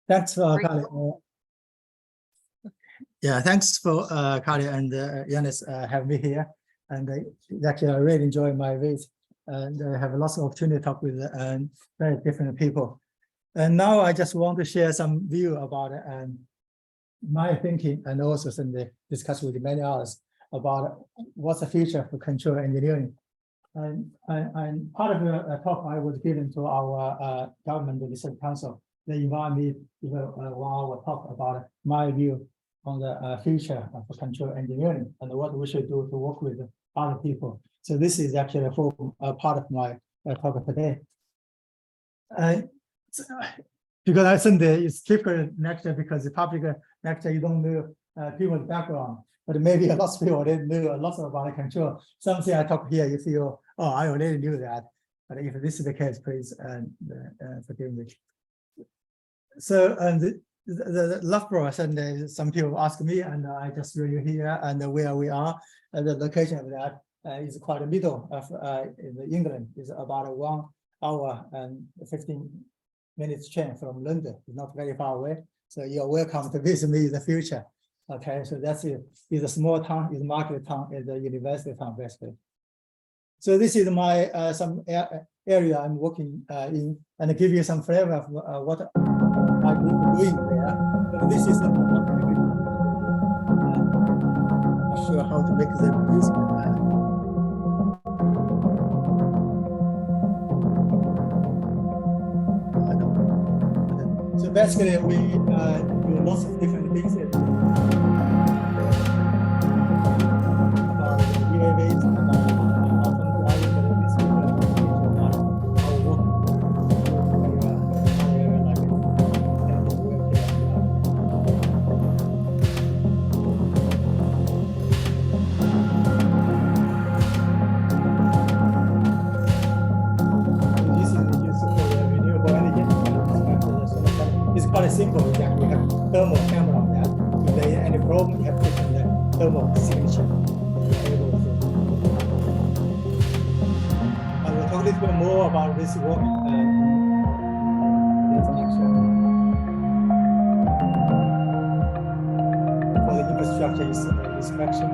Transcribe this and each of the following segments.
Thanks for Kali. Yeah, thanks for Kali and Yanis having me here. And actually, I really enjoy my visit, and I have lots of opportunity to talk with very different people. And now I just want to share some view about my thinking, and also some discuss with many others about what's the future for control engineering. And part of the talk I was giving to our government research council. They invited me to give a 1 hour talk about my view on the future of control engineering and what we should do to work with other people. So this is actually a part of my talk today. Because I think it's difficult lecture because the public lecture you don't know people's background, but maybe a lot of people didn't know a lot about control. Something I talk here, you feel, oh, I already knew that. But if this is the case, please forgive me. So the Loughborough, and some people ask me, and I just review here and where we are. And the location of that is quite the middle of in England. Is about 1 hour and 15 minutes train from London. It's not very far away. So you're welcome to visit me in the future. Okay, so that's it. It's a small town, it's a market town, it's a university town, basically. So this is my some area I'm working in, and I give you some flavor of what I'm doing there. But this is not sure how to make them useful. So basically, we do lots of different things. About UAVs, simple is that we have thermal camera on that. If there is any problem, we have taken the thermal signature. I will talk a little bit more about this work this lecture. For the infrastructure inspection.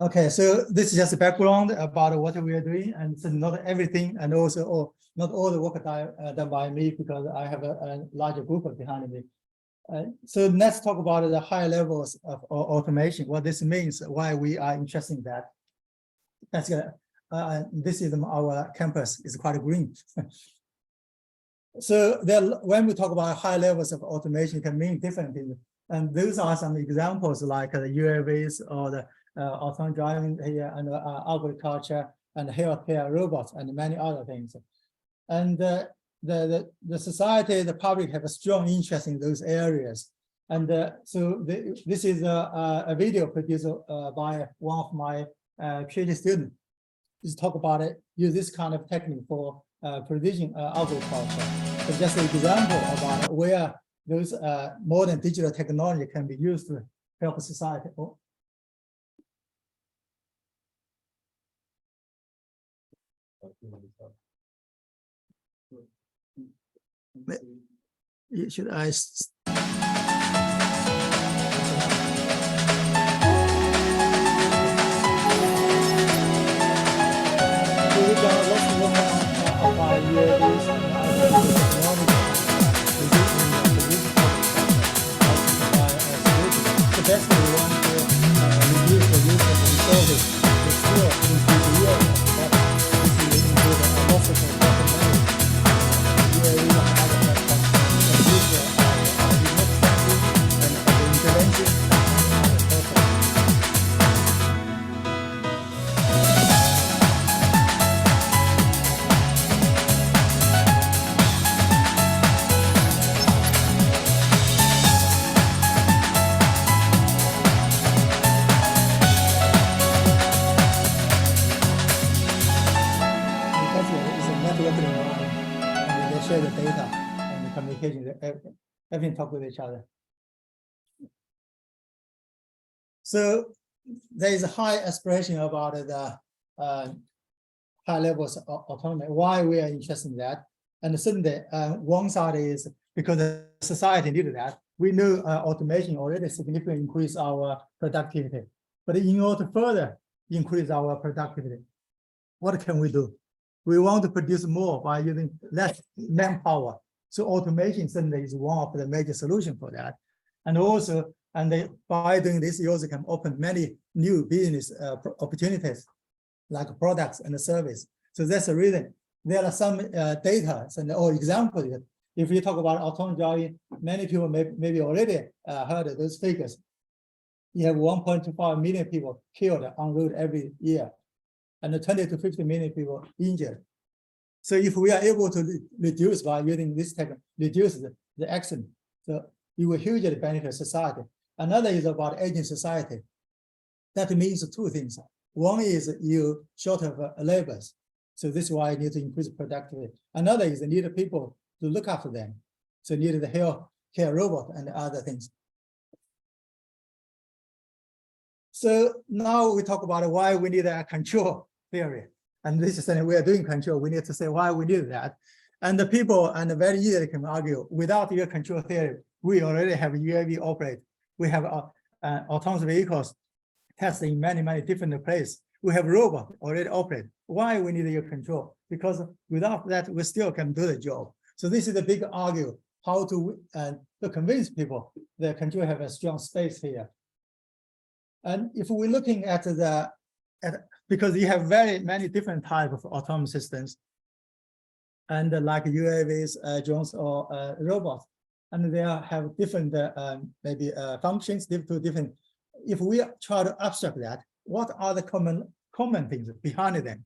Okay, so this is just a background about what we are doing, and so not everything, and also not all the work done by me, because I have a larger group behind me. So let's talk about the high levels of automation, what this means, why we are interested in that. That's this is our campus, it's quite green. So when we talk about high levels of automation, it can mean different things. And those are some examples like the UAVs or the autonomous driving here, and agriculture and healthcare robots and many other things. And the society, the public have a strong interest in those areas. And so this is a video produced by one of my PhD students. Just talk about it, use this kind of technique for precision agriculture. So just an example about where those modern digital technology can be used to help society. Should I? The best we want to reduce the use of resources, the skill into the year. This is include a lot of communication, everything talk with each other. So there is a high aspiration about the high levels of autonomy. Why we are interested in that? And certainly, one side is because the society needed that. We know automation already significantly increase our productivity. But in order to further increase our productivity, what can we do? We want to produce more by using less manpower. So automation certainly is one of the major solutions for that. And also, by doing this, you also can open many new business opportunities, like products and service. So that's the reason. There are some data or examples. If you talk about autonomous driving, many people maybe already heard of those figures. You have 1.25 million people killed on road every year, and 20 to 50 million people injured. So if we are able to reduce by using this technology, reduce the accident, so it will hugely benefit society. Another is about aging society. That means two things. One is you short of labors. So this is why you need to increase productivity. Another is you need people to look after them. So you need the health care robot and other things. So now we talk about why we need a control theory. And this is something we are doing control. We need to say why we need that. And the people and very easily can argue without your control theory, we already have UAV operate. We have autonomous vehicles tested in many different places. We have robots already operate. Why we need your control? Because without that, we still can do the job. So this is the big argue, how to convince people that control have a strong space here. And if we're looking at because you have very many different types of autonomous systems, and like UAVs, drones, or robots, and they have different maybe functions, different. If we try to abstract that, what are the common things behind them?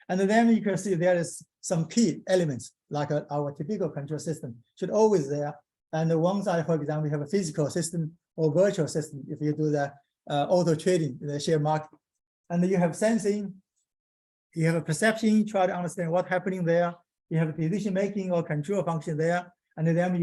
And then you can see there is some key elements, like our typical control system should always there. And one side, for example, we have a physical system or virtual system. If you do the auto trading, the share market, and you have sensing, you have a perception, try to understand what's happening there. You have decision making or control function there, and then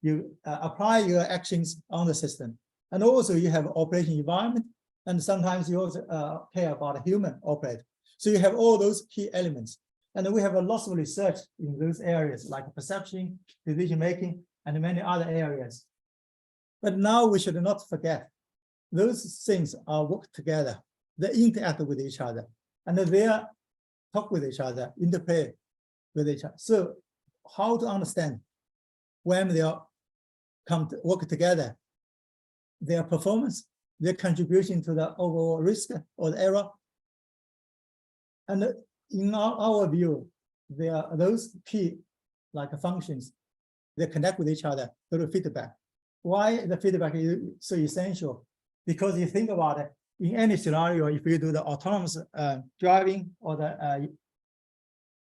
you apply your actions on the system. And also you have operation environment, and sometimes you also care about human operate. So you have all those key elements. And we have a lot of research in those areas like perception, decision making, and many other areas. But now we should not forget those things are work together. They interact with each other, and they talk with each other, interplay with each other. So how to understand when they come to work together, their performance, their contribution to the overall risk or the error. And in our view, there are those key like functions, they connect with each other through feedback. Why the feedback is so essential? Because you think about it, in any scenario, if you do the autonomous driving or the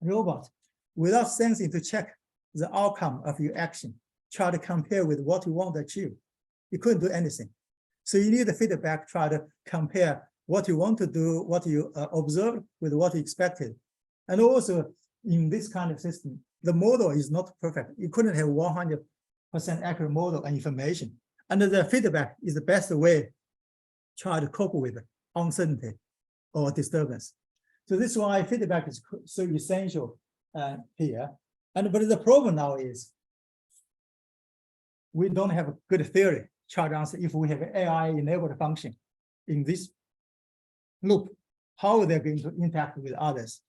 robot, without sensing to check the outcome of your action, try to compare with what you want to achieve, you couldn't do anything. So you need the feedback, try to compare what you want to do, what you observed with what you expected. And also in this kind of system, the model is not perfect. You couldn't have 100% accurate model and information. And the feedback is the best way try to cope with uncertainty or disturbance. So this is why feedback is so essential here. But the problem now is we don't have a good theory try to answer if we have an AI-enabled function in this loop, how they're going to interact with others.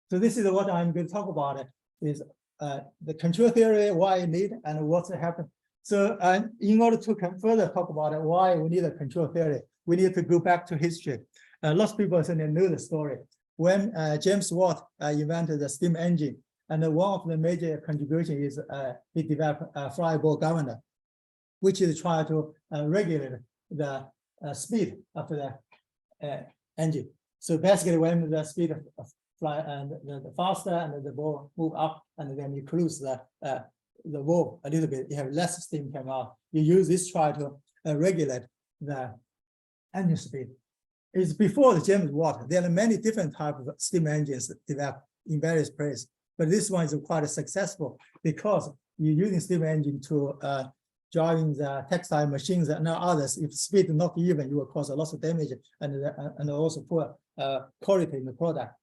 So this is what I'm going to talk about is the control theory, why you need and what's happened. So in order to further talk about it, why we need a control theory, we need to go back to history. Lots of people certainly know the story. When James Watt invented the steam engine, and one of the major contributions is he developed a flyable governor, which is try to regulate the speed of the engine. So basically, when the speed of fly and the faster and the ball move up, and then you close the valve a little bit, you have less steam come out. You use this try to regulate the engine speed. It's before the James Watt. There are many different types of steam engines developed in various places, but this one is quite successful because you're using steam engine to driving the textile machines and others. If speed not even, you will cause a lot of damage and also poor quality in the product.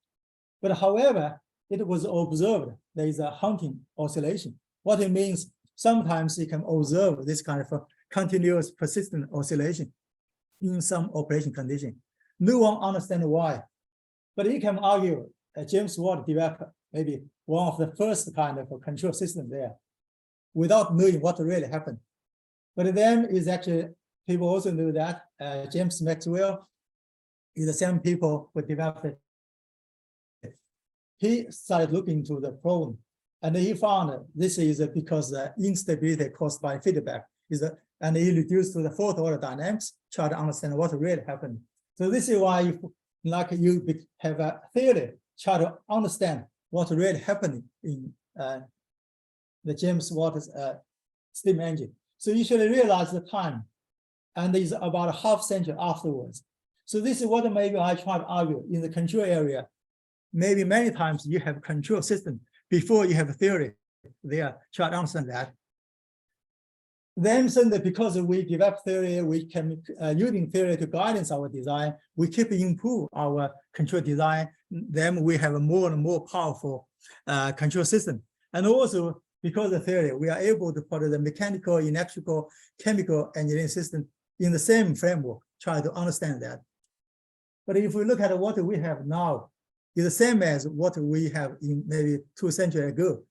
But however, it was observed there is a hunting oscillation. What it means, sometimes you can observe this kind of continuous persistent oscillation in some operation condition. No one understands why, but you can argue James Watt developed maybe one of the first kind of control system there without knowing what really happened. But then is actually, people also know that James Maxwell is the same people who developed it. He started looking into the problem, and he found this is because the instability caused by feedback and he reduced to the fourth order dynamics, try to understand what really happened. So this is why you have a theory, try to understand what really happened in the James Watt's steam engine. So you should realize the time, and it's about a half century afterwards. So this is what maybe I try to argue in the control area. Maybe many times you have control system before you have a theory there, try to understand that. Then suddenly, because we develop theory, we can using theory to guidance our design, we keep improve our control design. Then we have a more and more powerful control system. And also because of theory, we are able to put the mechanical, electrical, chemical engineering system in the same framework, try to understand that. But if we look at what we have now, it's the same as what we have in maybe 2 centuries ago.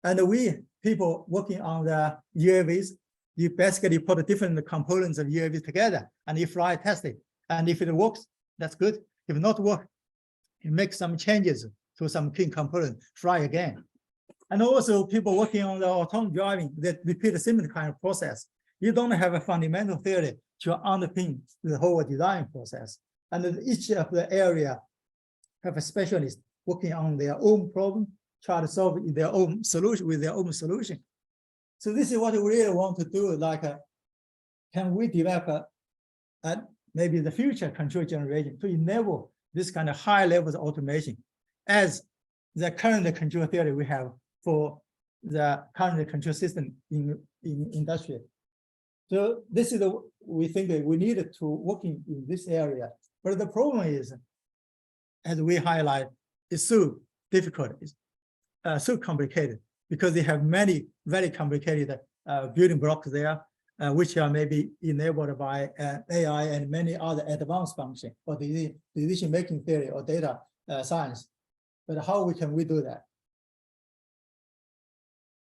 And we, people working on the UAVs, you basically put different components of UAVs together and you fly test it. And if it works, that's good. If not work, you make some changes to some key component, fly again. And also people working on the autonomous driving, that repeat a similar kind of process. You don't have a fundamental theory to underpin the whole design process. And each of the area have a specialist working on their own problem, try to solve their own solution with their own solution. So this is what we really want to do, like, can we develop maybe the future control generation to enable this kind of high levels of automation as the current control theory we have for the current control system in industry. So this is we think that we need to work in this area. But the problem is, as we highlight, it's so difficult, it's so complicated, because they have many very complicated building blocks there, which are maybe enabled by AI and many other advanced functions or decision-making theory or data science. But how can we do that?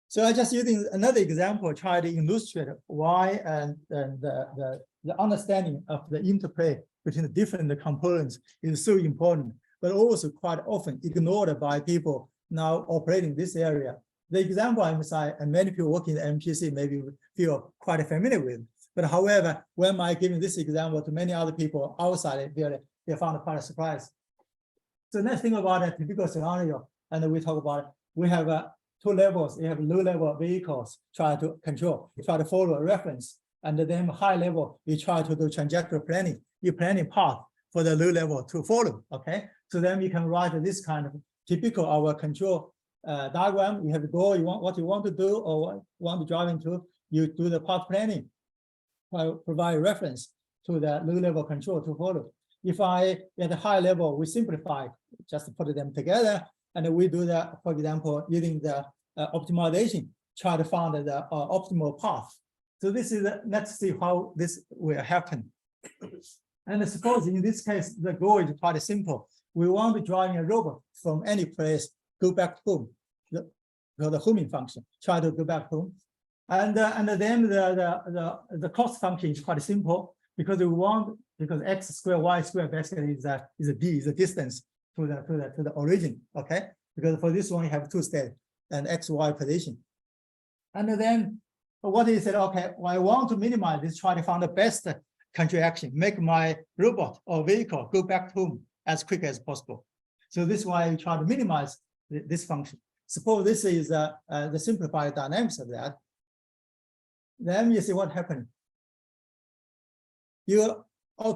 So I just using another example, try to illustrate why and the understanding of the interplay between the different components is so important, but also quite often ignored by people now operating this area. The example I emphasize, and many people working in MPC maybe feel quite familiar with. But however, when I giving this example to many other people outside, they found quite a surprise. So let's think about a typical scenario, and we talk about it. We have 2 levels. You have low-level vehicles, try to control, you try to follow a reference, and then high level, you try to do trajectory planning. You planning path for the low level to follow. Okay, so then you can write this kind of typical our control diagram. You have a goal, what you want to do or want to drive into. You do the path planning, provide reference to the low-level control to follow. If I at a high level, we simplify, just put them together, and we do that, for example, using the optimization, try to find the optimal path. So this is let's see how this will happen. And suppose in this case, the goal is quite simple. We want to drive a robot from any place, go back home, the homing function, try to go back home. And then the cost function is quite simple, because because x squared y squared basically is the distance to the origin. Okay, because for this one you have 2 states and x y position. And then what is it? Okay, well, I want to minimize this, try to find the best control action, make my robot or vehicle go back home as quick as possible. So this is why I try to minimize this function. Suppose this is the simplified dynamics of that. Then you see what happened. You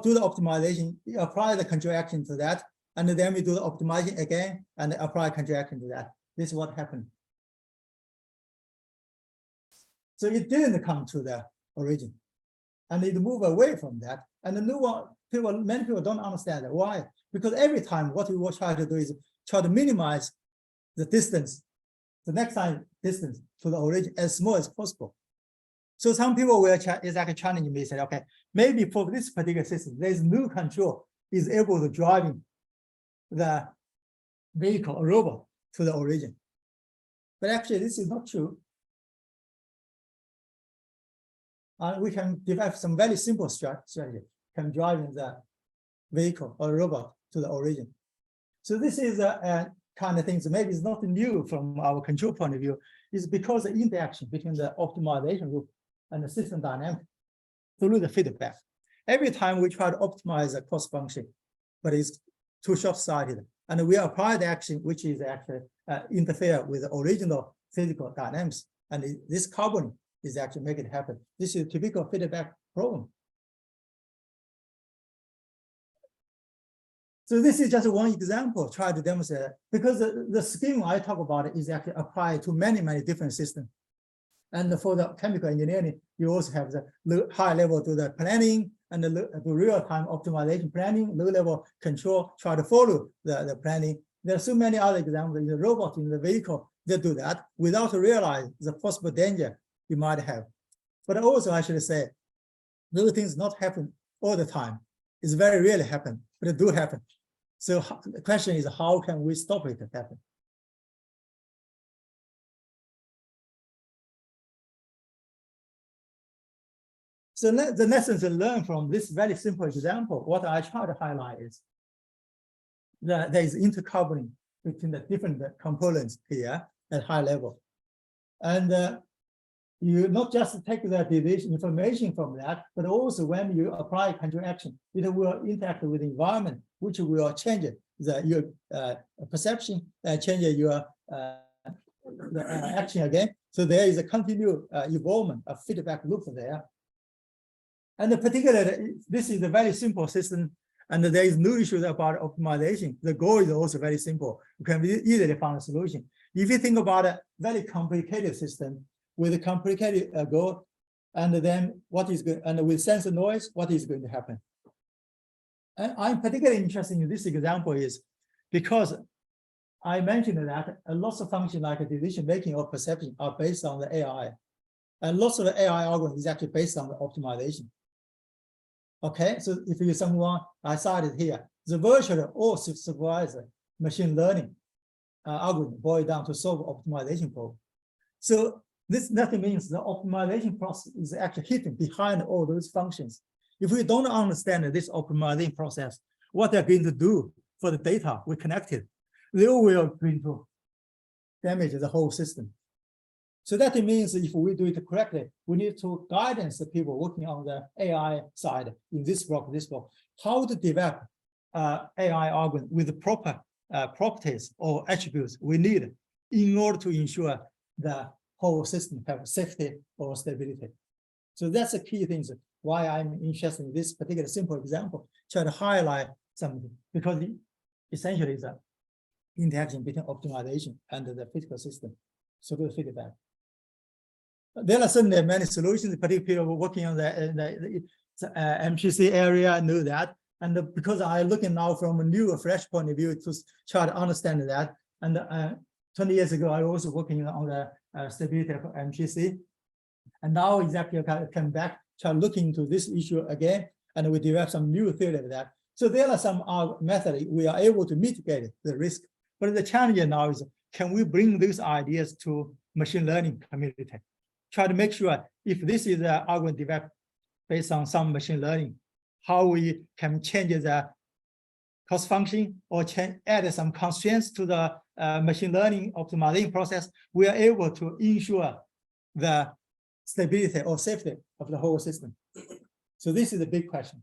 do the optimization, you apply the control action to that, and then we do the optimization again and apply control action to that. This is what happened. So it didn't come to the origin, and it moved away from that. And the new one, many people don't understand that. Why? Because every time what we will try to do is try to minimize the distance, the next time distance to the origin as small as possible. So some people will is actually challenging me, say, okay, maybe for this particular system, there's no control is able to driving the vehicle or robot to the origin. But actually, this is not true. We can develop some very simple strategy, can drive the vehicle or robot to the origin. So this is a kind of thing. So maybe it's not new from our control point of view. It's because the interaction between the optimization loop and the system dynamic through the feedback. Every time we try to optimize a cost function, but it's too short-sighted, and we apply the action which is actually interfere with the original physical dynamics, and this carbon is actually make it happen. This is a typical feedback problem. So this is just one example, try to demonstrate, because the scheme I talk about is actually applied to many, many different systems. And for the chemical engineering, you also have the high level to the planning and the real-time optimization planning, low-level control, try to follow the planning. There are so many other examples in the robot, in the vehicle, they do that without realizing the possible danger you might have. But also, I should say, those things not happen all the time. It's very rarely happen, but it do happen. So the question is, how can we stop it to happen? So the lessons learned from this very simple example, what I try to highlight is that there is intercoupling between the different components here at high level. And you not just take the deviation information from that, but also when you apply control action, it will interact with the environment, which will change your perception and change your action again. So there is a continued evolvement of feedback loop there. And particularly, this is a very simple system, and there is no issue about optimization. The goal is also very simple. You can easily find a solution. If you think about a very complicated system with a complicated goal, and then what is good, and with sensor noise, what is going to happen? And I'm particularly interested in this example is because I mentioned that a lot of functions like decision making or perception are based on the AI, and lots of the AI algorithm is actually based on the optimization. Okay, so if you someone I cited here, the virtual or supervised machine learning algorithm boiled down to solve optimization problem. So this nothing means the optimization process is actually hidden behind all those functions. If we don't understand this optimization process, what they're going to do for the data we connected, they will going to damage the whole system. So that means if we do it correctly, we need to guidance the people working on the AI side in this block, how to develop AI algorithm with the proper properties or attributes we need in order to ensure the whole system have safety or stability. So that's the key things why I'm interested in this particular simple example, try to highlight something, because essentially it's an interaction between optimization and the physical system. So good feedback. There are certainly many solutions, particularly people working on the MPC area know that. And because I'm looking now from a new, fresh point of view to try to understand that. And 20 years ago, I was also working on the stability of MPC. And now exactly I come back, try looking into this issue again, and we develop some new theory of that. So there are some methods we are able to mitigate the risk. But the challenge now is, can we bring these ideas to machine learning community? Try to make sure if this is an algorithm developed based on some machine learning, how we can change the cost function or add some constraints to the machine learning optimization process, we are able to ensure the stability or safety of the whole system. So this is a big question.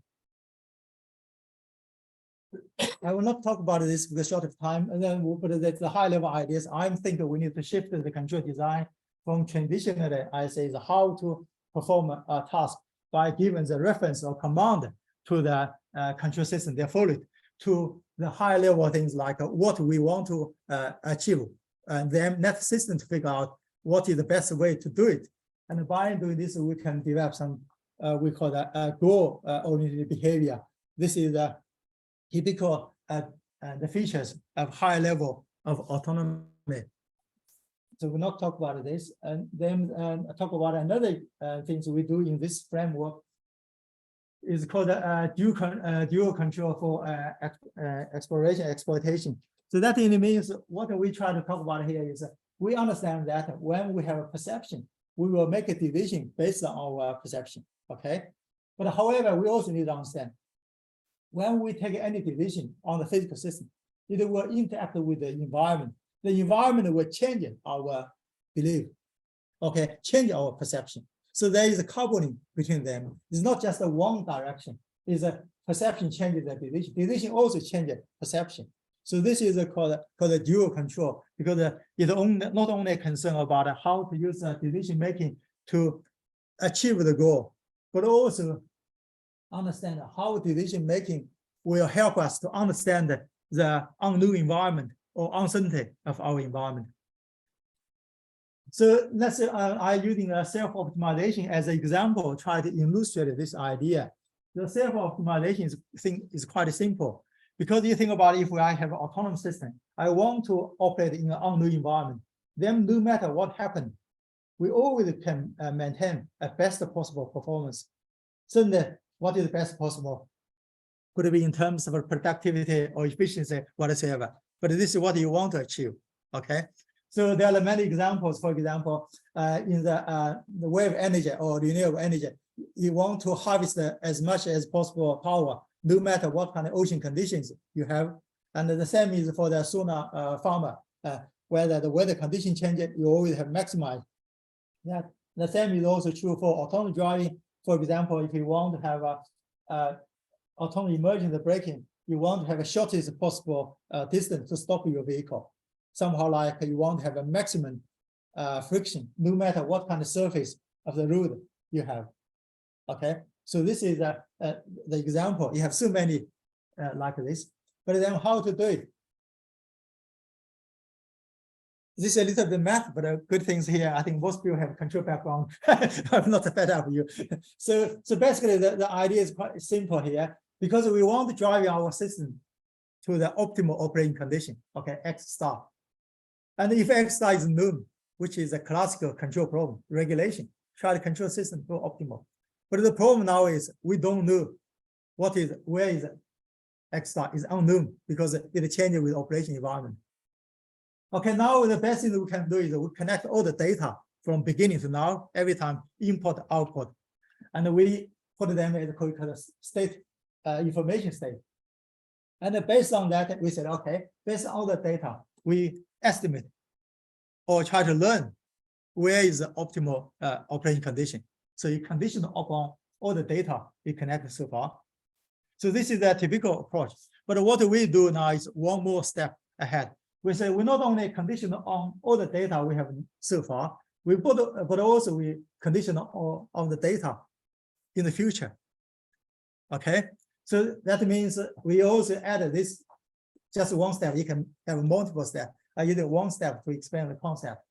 I will not talk about this because short of time, and then we'll put the high level ideas. I'm thinking we need to shift the control design from traditionally, I say, the how to perform a task by giving the reference or command to the control system they follow it, to the high level things like what we want to achieve, and then let the system to figure out what is the best way to do it. And by doing this, we can develop some, we call that goal-oriented behavior. This is the typical the features of high level of autonomy. So we'll not talk about this, and then talk about another things we do in this framework is called dual control for exploitation. So that means what we try to talk about here is we understand that when we have a perception, we will make a decision based on our perception, okay? But however, we also need to understand when we take any decision on the physical system, it will interact with the environment. The environment will change our belief, okay, change our perception. So there is a coupling between them. It's not just a one direction. It's a perception changes the decision. Decision also changes perception. So this is called a dual control, because it's not only a concern about how to use decision making to achieve the goal, but also understand how decision making will help us to understand the unknown environment or uncertainty of our environment. So let's say I'm using a self-optimization as an example, try to illustrate this idea. The self-optimization thing is quite simple, because you think about if I have an autonomous system, I want to operate in an unknown environment, then no matter what happens, we always can maintain a best possible performance. So what is best possible? Could be in terms of productivity or efficiency, whatsoever. But this is what you want to achieve, okay? So there are many examples. For example, in the wave energy or renewable energy, you want to harvest as much as possible power, no matter what kind of ocean conditions you have. And the same is for the solar farmer. Whether the weather condition changes, you always have maximized that. The same is also true for autonomous driving. For example, if you want to have autonomous emergency braking, you want to have a shortest possible distance to stop your vehicle. Somehow like you want to have a maximum friction, no matter what kind of surface of the road you have, okay? So this is the example. You have so many like this, but then how to do it? This is a little bit math, but good things here. I think most people have control background. I'm not fed up with you. So basically the idea is quite simple here, because we want to drive our system to the optimal operating condition, okay, X star. And if X star is known, which is a classical control problem, regulation, try to control system to optimal. But the problem now is we don't know where is X star is unknown, because it changes with operation environment. Okay, now the best thing we can do is we connect all the data from beginning to now, every time input, output, and we put them as a state, information state. And based on that, we said, okay, based on all the data, we estimate or try to learn where is the optimal operating condition. So you condition upon all the data we connected so far. So this is a typical approach. But what we do now is one more step ahead. We say we not only condition on all the data we have so far, but also we condition on the data in the future. Okay, so that means we also add this just one step. You can have multiple steps. I use one step to explain the concept.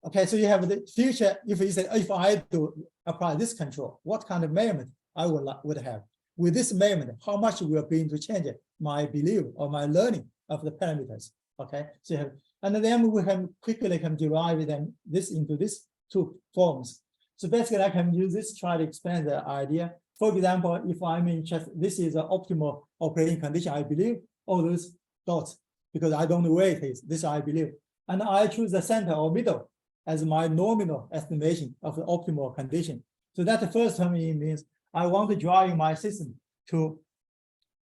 Okay, so you have the future. If you say, if I do apply this control, what kind of measurement I would have? With this measurement, how much will be to change my belief or my learning of the parameters? Okay, so you have, and then we can quickly derive this into these two forms. So basically, I can use this try to explain the idea. For example, if I'm interested, this is an optimal operating condition, I believe, all those dots, because I don't know where it is, this I believe. And I choose the center or middle as my nominal estimation of the optimal condition. So that the first term means I want to drive my system to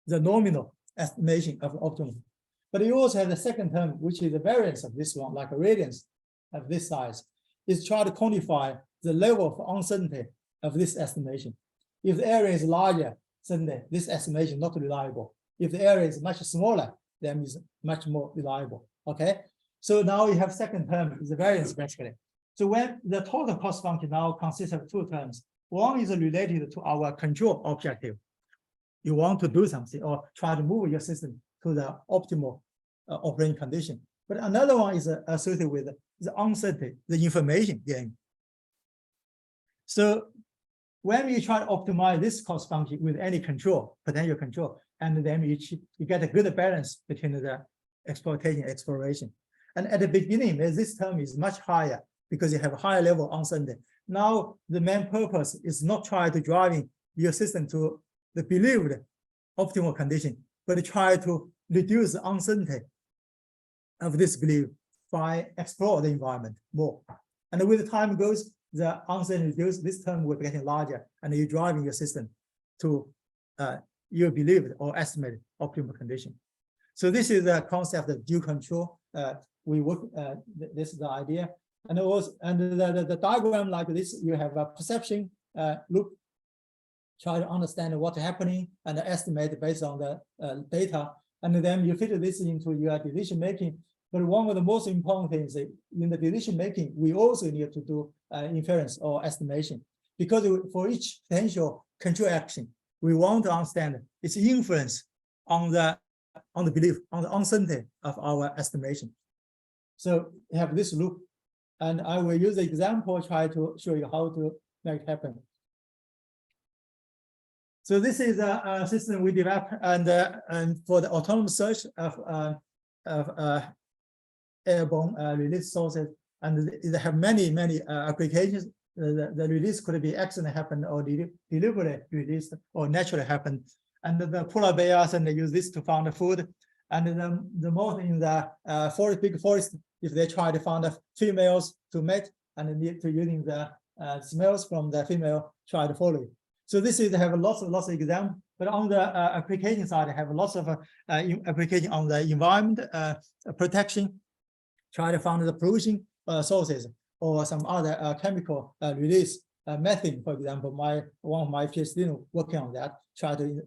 the nominal estimation of optimal. But you also have the second term, which is the variance of this one, like a radiance of this size, is try to quantify the level of uncertainty of this estimation. If the area is larger, then this estimation is not reliable. If the area is much smaller, then it's much more reliable. Okay, so now you have second term is the variance basically. So when the total cost function now consists of two terms, one is related to our control objective. You want to do something or try to move your system to the optimal operating condition. But another one is associated with the uncertainty, the information game. So when we try to optimize this cost function with any control, potential control, and then you get a good balance between the exploitation and exploration. And at the beginning, this term is much higher because you have a higher level of uncertainty. Now, the main purpose is not try to driving your system to the believed optimal condition, but try to reduce the uncertainty of this belief by explore the environment more. And with the time goes, the uncertainty reduces, this term will be getting larger, and you're driving your system to your believed or estimated optimal condition. So this is the concept of due control. We work, this is the idea. And also, and the diagram like this, you have a perception loop, try to understand what's happening and estimate based on the data. And then you fit this into your decision making. But one of the most important things in the decision making, we also need to do inference or estimation, because for each potential control action, we want to understand its influence on the belief, on the uncertainty of our estimation. So we have this loop, and I will use the example, try to show you how to make it happen. So this is a system we developed, and for the autonomous search of airborne release sources, and they have many applications. The release could be accident happen or deliberately released or naturally happen. And the polar bears, and they use this to find the food. And the more in the big forest, if they try to find the females to mate, and they need to using the smells from the female, try to follow it. So this is have lots of examples. But on the application side, I have lots of application on the environment protection, try to find the pollution sources or some other chemical release, methane, for example. One of my PhD working on that. Try to,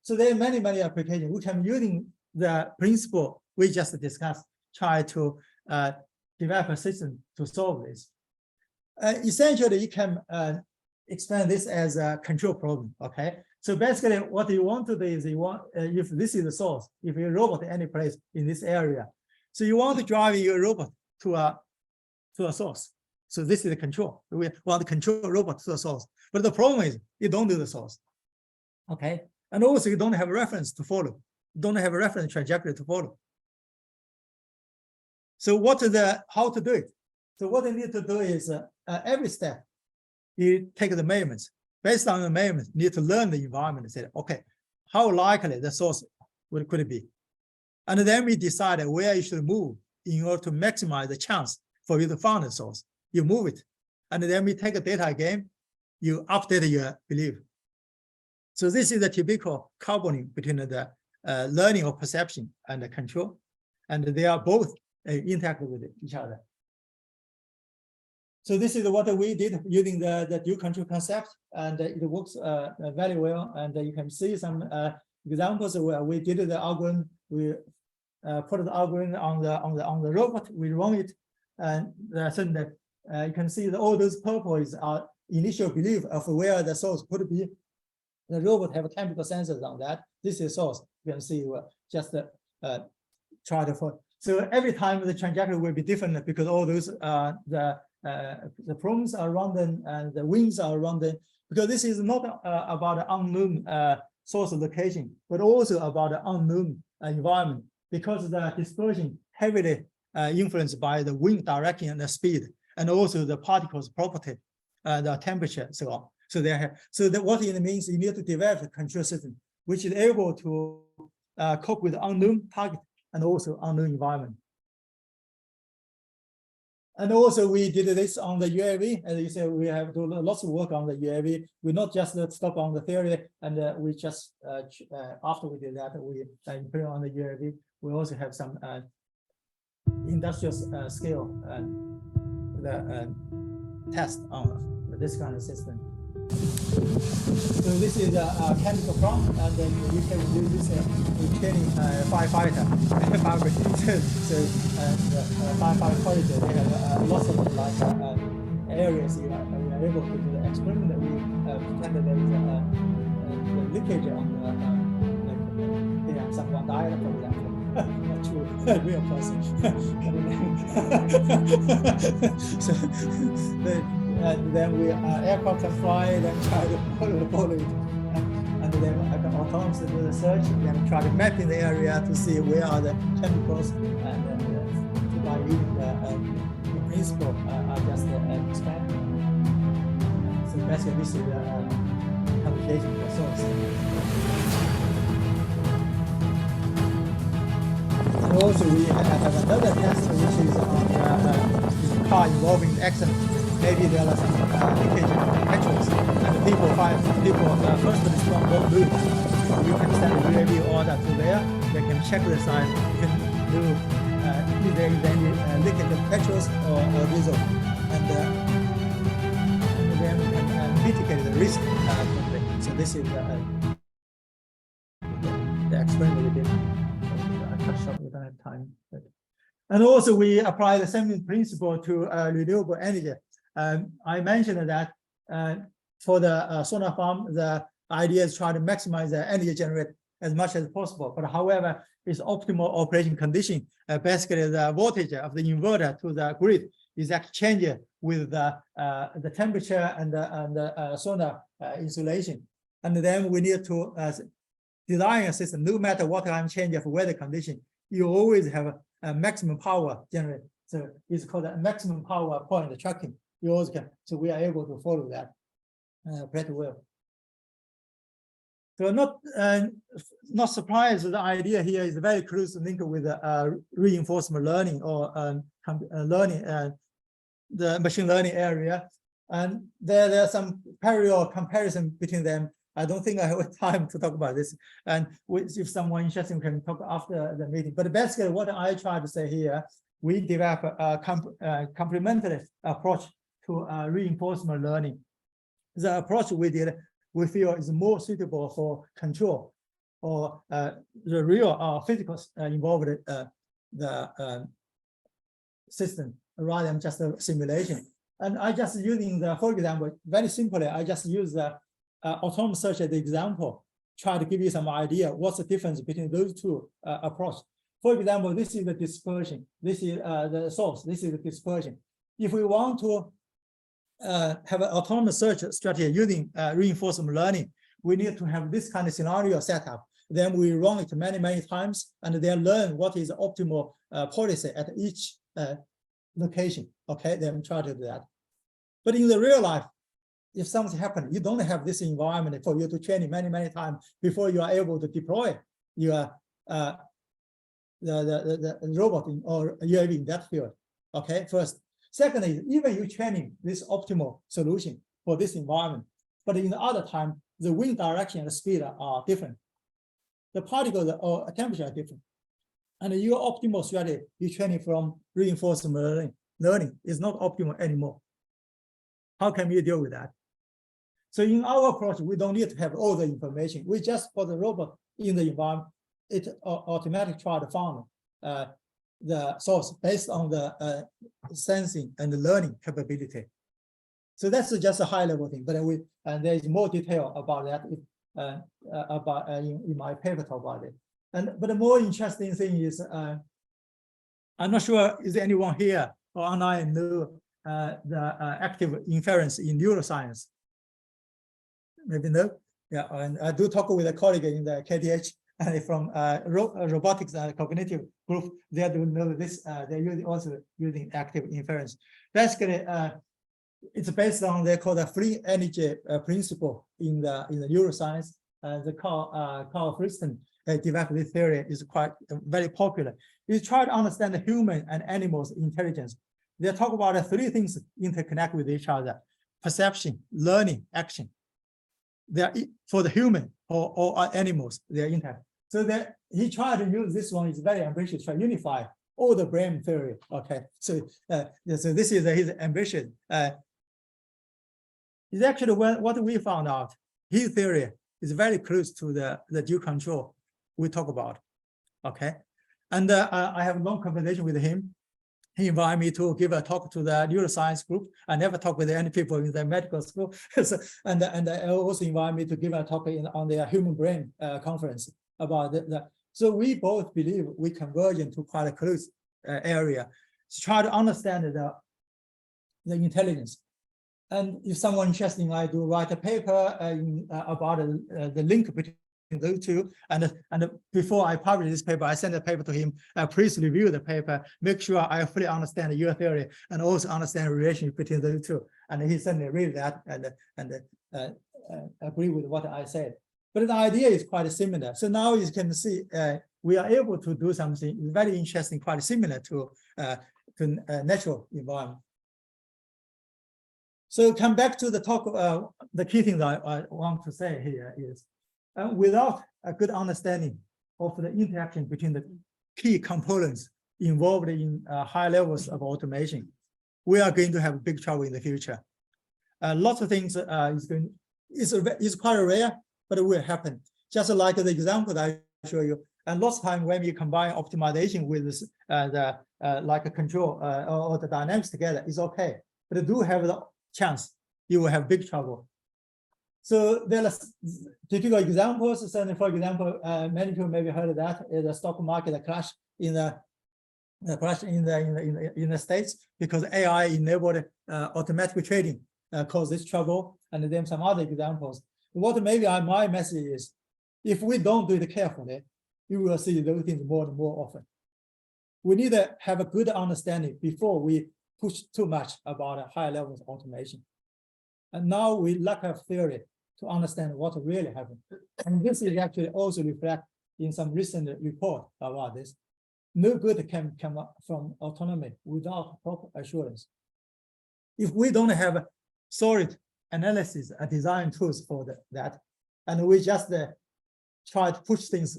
so there are many applications. We can using the principle we just discussed, try to develop a system to solve this. Essentially, you can expand this as a control problem. Okay. So basically, what you want to do is you want, if this is the source, if you robot any place in this area, so you want to drive your robot to a source. So this is the control. We want to control robot to a source. But the problem is you don't do the source. Okay. And also you don't have a reference to follow. You don't have a reference trajectory to follow. So how to do it? So what you need to do is every step, you take the measurements. Based on the measurements, you need to learn the environment and say, okay, how likely the source could it be? And then we decide where you should move in order to maximize the chance for you to find the source. You move it. And then we take the data again, you update your belief. So this is the typical coupling between the learning of perception and the control. And they are both interact with each other. So this is what we did using the dual control concept, and it works very well. And you can see some examples where we did the algorithm. We put the algorithm on the robot. We run it, and you can see that all those purples are initial belief of where the source could be. The robot have chemical sensors on that. This is source. You can see just try to follow. So every time the trajectory will be different because all those the prongs are random and the wings are random, because this is not about the unknown source location, but also about the unknown environment, because the dispersion heavily influenced by the wind direction and the speed, and also the particles property, the temperature, so on. So what it means, you need to develop a control system which is able to cope with unknown target and also unknown environment. And also we did this on the UAV. As you said, we have done lots of work on the UAV. We not just stop on the theory, and we just after we did that, we implement on the UAV. We also have some industrial scale test on this kind of system. So this is a chemical prompt, and then you can use this in training firefighter. So firefighter college, they have lots of areas we are able to do the experiment. That we pretend that there is a leakage on the someone died, for example. Not true, real person. So then we aircraft can fly, then try to follow it, and then autonomously do the search, then try to map in the area to see where are the chemicals, and then by using the principle I just explained. So basically, this is the communication source. And also, we have another test which is on the car involving accident. Maybe there are some leakage of petrols, and people first respond won't move. You can send a UAV order to there. They can check the sign. You can do if there is any leakage of petrols or diesel, and then we can mitigate the risk. So this is the experiment we did. We don't have time. And also we apply the same principle to renewable energy. I mentioned that for the solar farm, the idea is try to maximize the energy generated as much as possible. But however, its optimal operation condition, basically the voltage of the inverter to the grid is actually changing with the temperature and the solar insulation. And then we need to design a system, no matter what kind of change of weather condition, you always have a maximum power generated. So it's called a maximum power point tracking. You always can. So we are able to follow that pretty well. So not surprised, the idea here is very close linked with reinforcement learning or learning, the machine learning area. And there are some parallel comparison between them. I don't think I have time to talk about this. And if someone interested, we can talk after the meeting. But basically, what I try to say here, we develop a complementary approach to reinforcement learning. The approach we did, we feel is more suitable for control or the real physical involved the system rather than just a simulation. And I just using the, for example, very simply, I just use the autonomous search as the example, try to give you some idea what's the difference between those two approaches. For example, this is the dispersion. This is the source. This is the dispersion. If we want to have an autonomous search strategy using reinforcement learning, we need to have this kind of scenario set up. Then we run it many times, and then learn what is the optimal policy at each location. Okay, then try to do that. But in the real life, if something happens, you don't have this environment for you to train it many times before you are able to deploy your the robot or UAV in that field. Okay, first. Second is even you training this optimal solution for this environment, but in the other time, the wind direction and the speed are different. The particles or temperature are different. And your optimal strategy, you training from reinforcement learning is not optimal anymore. How can we deal with that? So in our approach, we don't need to have all the information. We just put the robot in the environment, it automatically try to find the source based on the sensing and the learning capability. So that's just a high level thing, but there is more detail about that in my paper about it. But the more interesting thing is, I'm not sure is anyone here or online know the active inference in neuroscience. Maybe no. Yeah, and I do talk with a colleague in the KTH and from robotics and cognitive group. They do know this. They're also using active inference. Basically, it's based on they call the free energy principle in the neuroscience. The Carl Friston developed this theory is quite very popular. You try to understand the human and animals' intelligence. They talk about three things interconnect with each other: perception, learning, action. They are for the human or animals, they are intact. So that he tried to use this one is very ambitious, try to unify all the brain theory. Okay, so so this is his ambition. Is actually what we found out. His theory is very close to the due control we talk about. Okay, and I have a long conversation with him. He invited me to give a talk to the neuroscience group. I never talk with any people in the medical school. So, and I also invited me to give a talk on the human brain conference about So we both believe we converge into quite a close area to try to understand the intelligence. And if someone interested, I do write a paper about the link between those two. And before I publish this paper, I send the paper to him. Please review the paper, make sure I fully understand your theory and also understand the relationship between those two. And he suddenly read that and agree with what I said. But the idea is quite similar. So now you can see we are able to do something very interesting, quite similar to natural environment. So come back to the talk. The key thing that I want to say here is, without a good understanding of the interaction between the key components involved in high levels of automation, we are going to have big trouble in the future. Lots of things is quite rare, but it will happen. Just like the example that I show you. And lots of time when you combine optimization with this, like a control or the dynamics together, is okay. But you do have the chance you will have big trouble. So there are typical examples. So for example, many people maybe heard of that is the stock market crash in the States because AI enabled automatic trading caused this trouble, and then some other examples. What maybe my message is, if we don't do it carefully, you will see those things more and more often. We need to have a good understanding before we push too much about high levels of automation. And now we lack of theory to understand what really happened. And this is actually also reflected in some recent report about this. No good can come up from autonomy without proper assurance. If we don't have solid analysis and design tools for that, and we just try to push things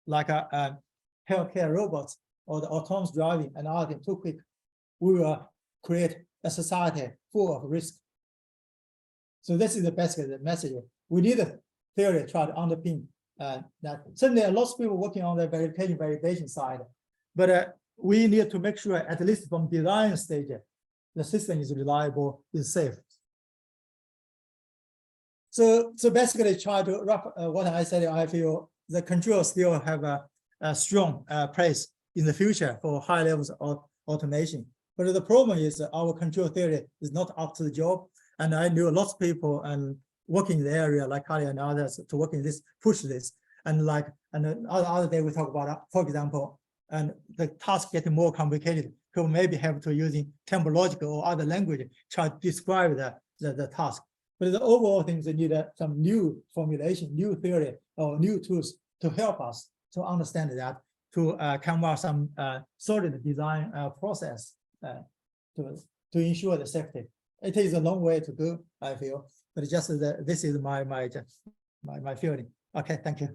like a healthcare robots or the autonomous driving and other things too quick, we will create a society full of risk. So this is the best message. We need a theory to try to underpin that. Certainly, there are lots of people working on the validation side, but we need to make sure, at least from design stage, the system is reliable, is safe. So basically, try to wrap what I said. I feel the control still have a strong place in the future for high levels of automation. But the problem is our control theory is not up to the job. And I knew lots of people and working in the area like Kali and others to work in this, push this. And the other day we talk about, for example, and the task getting more complicated. People maybe have to using terminological or other language try to describe the task. But the overall things they need some new formulation, new theory, or new tools to help us to understand that, to come up some solid design process to ensure the safety. It is a long way to go, I feel, but just this is my feeling. Okay, thank you.